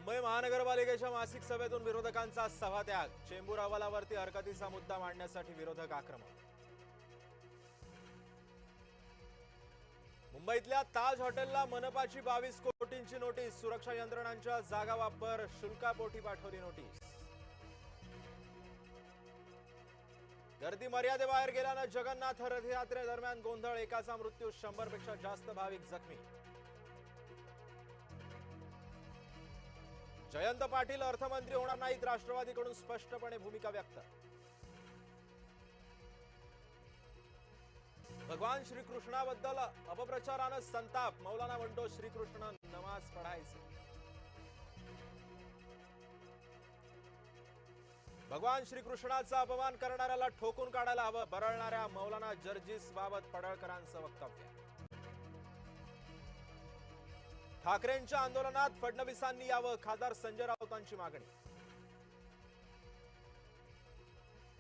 मुंबई महानगरपालिकेच्या मासिक सभेतून विरोधकांचा सभात्याग। चेंबूर अहवालावरती हरकतीचा मुद्दा मांडण्यासाठी विरोधक आक्रमक। मुंबईतल्या ताज हॉटेलला मनपाची 22 कोटींची नोटीस। सुरक्षा यंत्रणांच्या जागा वापर शुल्कापोटी पाठवली नोटीस। गर्दी मर्यादेबाहेर गेल्यानं जगन्नाथ रथयात्रेदरम्यान गोंधळ। एकाचा मृत्यू, 100 पेक्षा जास्त भाविक जखमी। जयंत पाटील अर्थमंत्री होणार नाहीत, राष्ट्रवादीकडून स्पष्टपणे भूमिका व्यक्त। भगवान श्रीकृष्णाबद्दल अपप्रचारानं संताप। मौलाना म्हणतो श्रीकृष्ण नमाज पढायचे। भगवान श्रीकृष्णाचा अपमान करणाऱ्याला ठोकून काढायला हवं। बरळणाऱ्या मौलाना जर्जीस बाबत पडळकरांचं वक्तव्य। ठाकरेंच्या आंदोलनात फडणवीसांनी यावं, खासदार संजय राऊतांची मागणी।